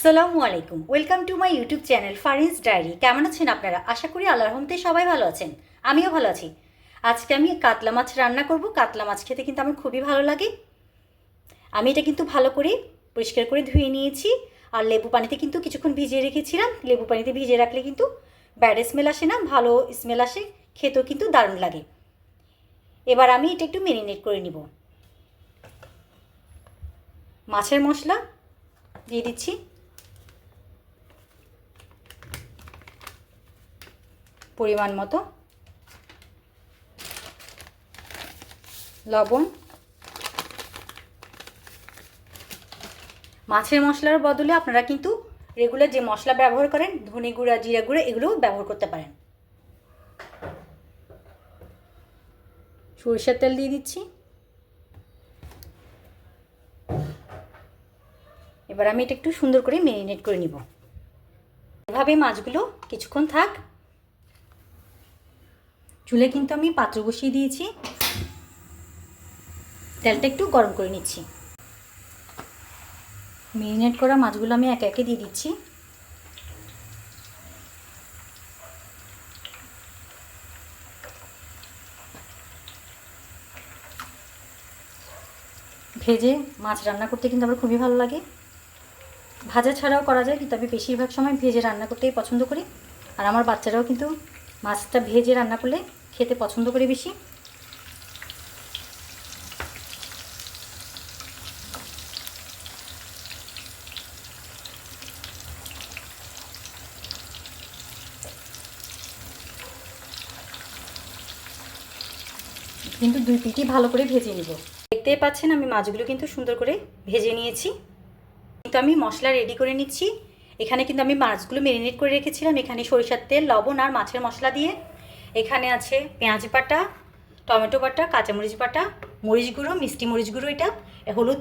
আসসালামু আলাইকুম, welcome to my YouTube channel ফারিনস ডায়েরি। কেমন আছেন আপনারা? আশা করি আল্লাহর রহমতে সবাই ভালো আছেন। আমিও ভালো আছি। আজকে আমি কাতলা মাছ রান্না করব। কাতলা মাছ খেতে কিন্তু আমার খুবই ভালো লাগে। আমি এটা কিন্তু ভালো করে পরিষ্কার করে ধুয়ে নিয়েছি, আর লেবু পানিতে কিন্তু কিছুক্ষণ ভিজিয়ে রেখেছিলাম। লেবু পানিতে ভিজিয়ে রাখলে কিন্তু ব্যাড স্মেল আসে না, ভালো স্মেল আসে, খেতেও কিন্তু দারুণ লাগে। এবার আমি এটা একটু ম্যারিনেট করে নিব। মাছের মশলা দিয়ে দিচ্ছি, পরিমাণ মতো লবণ। মাছের মশলার বদলে আপনারা কিন্তু রেগুলার যে মশলা ব্যবহার করেন, ধনে গুঁড়া, জিরা গুঁড়া, এগুলোও ব্যবহার করতে পারেন। সরিষার তেল দিয়ে দিচ্ছি। এবার আমি এটা একটু সুন্দর করে ম্যারিনেট করে নিব। এভাবে মাছগুলো কিছুক্ষণ থাক। চুলে কিন্তু আমি পাত্র বসিয়ে দিয়েছি, তেলটা একটু গরম করে নিচ্ছি। ম্যারিনেট করা মাছগুলো আমি একে একে দিয়ে দিচ্ছি। ভেজে মাছ রান্না করতে কিন্তু আমার খুবই ভালো লাগে। ভাজা ছাড়াও করা যায়, কিন্তু আমি বেশিরভাগ সময় ভেজে রান্না করতেই পছন্দ করি। আর আমার বাচ্চারাও কিন্তু মাছটা ভেজে রান্না করলে খেতে পছন্দ করে বেশি। কিন্তু দুই পিঠই ভালো করে ভেজে নিব। দেখতেই পাচ্ছেন আমি মাছগুলো কিন্তু সুন্দর করে ভেজে নিয়েছি। কিন্তু আমি মশলা রেডি করে নিচ্ছি। এখানে কিন্তু আমি মাছগুলো ম্যারিনেট করে রেখেছিলাম। এখানে সরিষার তেল, লবণ আর মাছের মশলা দিয়ে, এখানে আছে পেঁয়াজ বাটা, টমেটো বাটা, কাঁচামরিচ বাটা, মরিচ গুঁড়ো, মিষ্টি মরিচ গুঁড়ো, এটা হলুদ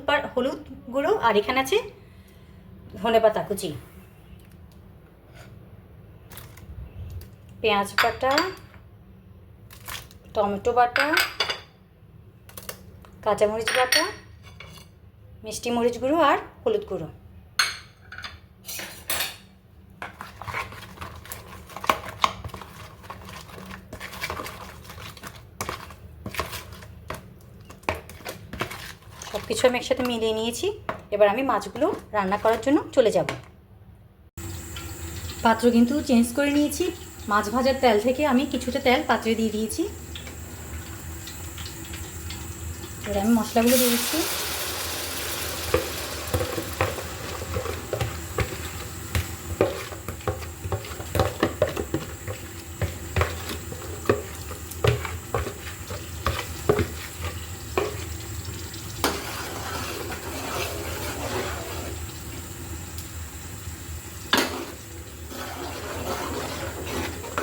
গুঁড়ো, আর এখানে আছে ধনেপাতা কুচি। পেঁয়াজ বাটা, টমেটো বাটা, কাঁচামরিচ বাটা, মিষ্টি মরিচ গুঁড়ো আর হলুদ গুঁড়ো। সব কিছু আমি একসাথে মিলিয়ে নিয়েছি। এবার আমি মাছগুলো রান্না করার জন্য চলে যাব। পাত্র কিন্তু চেঞ্জ করে নিয়েছি। মাছ ভাজার তেল থেকে আমি কিছুটা তেল পাত্রে দিয়ে দিয়েছি। এবার আমি মশলাগুলো দিয়ে দিচ্ছি।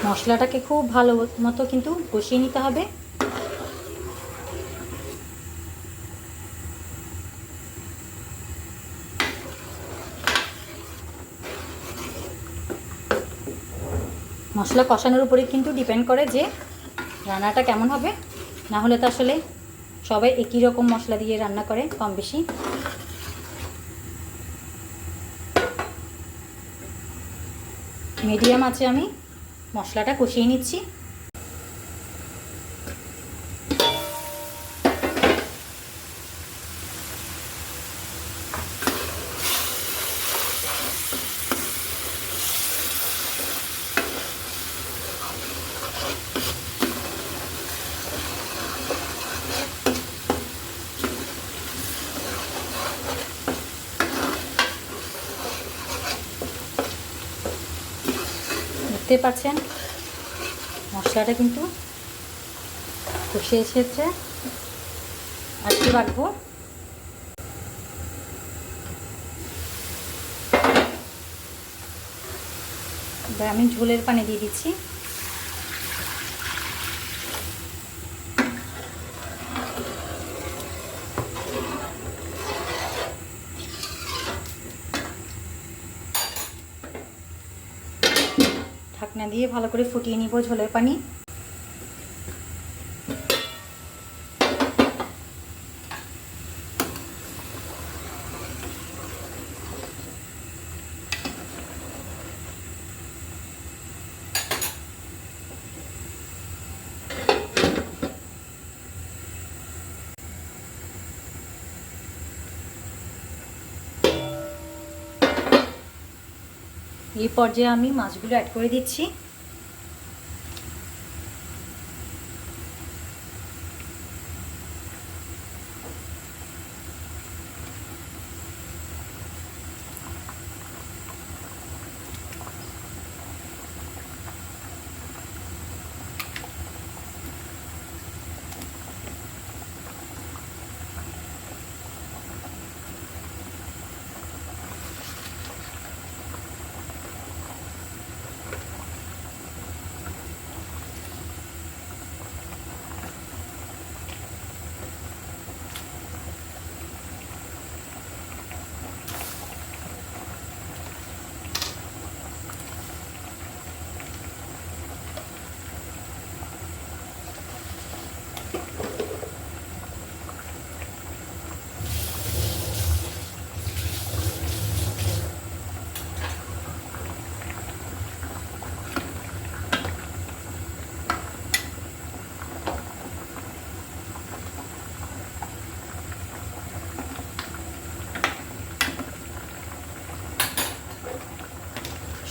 মশলাটাকে খুব ভালো মতো কিন্তু কষিয়ে নিতে হবে। মশলা কষানোর উপরে কিন্তু ডিপেন্ড করে যে রান্নাটা কেমন হবে। না হলে তো আসলে সবাই একই রকম মশলা দিয়ে রান্না করে কম বেশি। মিডিয়াম আছে আমি মশলাটা কষিয়ে নিচ্ছি। দেখতে পাচ্ছেন মশলাটা কিন্তু কষে এসেছে। আর কি রাখবো, এবার আমি ঝোলের পানি দিয়ে দিচ্ছি। ঢাকনা দিয়ে ভালো করে ফুটিয়ে নিব ঝোলের পানি। এই পর্যায়ে আমি মাছগুলো অ্যাড করে দিচ্ছি।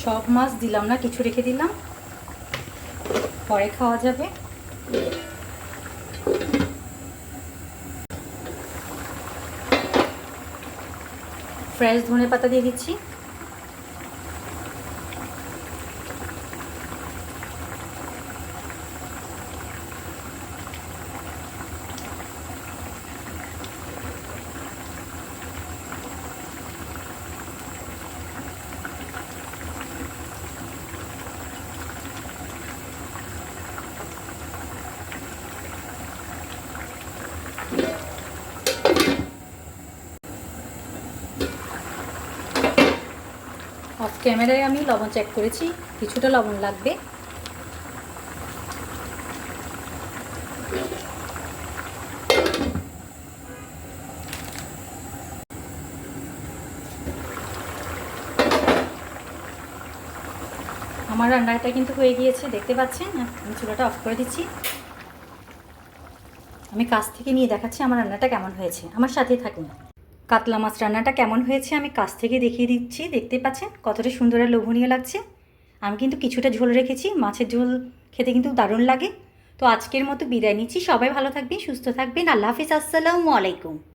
সব মাছ দিলাম না, কিছু রেখে দিলাম, পরে খাওয়া যাবে। ফ্রেশ ধনেপাতা দিয়ে দিচ্ছি। অফ ক্যামেরায় আমি লবণ চেক করেছি, কিছুটা লবণ লাগবে। আমার রান্নাটা কিন্তু হয়ে গিয়েছে, দেখতে পাচ্ছেন। আমি চুলাটা অফ করে দিচ্ছি। আমি কাছ থেকে নিয়ে দেখাচ্ছি আমার রান্নাটা কেমন হয়েছে, আমার সাথেই থাকুন। কাতলা মাছ রান্নাটা কেমন হয়েছে আমি কাছ থেকে দেখিয়ে দিচ্ছি, দেখতে পাচ্ছেন কতটা সুন্দর আর লোভনীয় লাগছে। আমি কিন্তু কিছুটা ঝোল রেখেছি, মাছের ঝোল খেতে কিন্তু দারুণ লাগে। তো আজকের মতো বিদায় নিচ্ছি, সবাই ভালো থাকবেন, সুস্থ থাকবেন, আল্লাহ হাফিজ, আসসালামু আলাইকুম।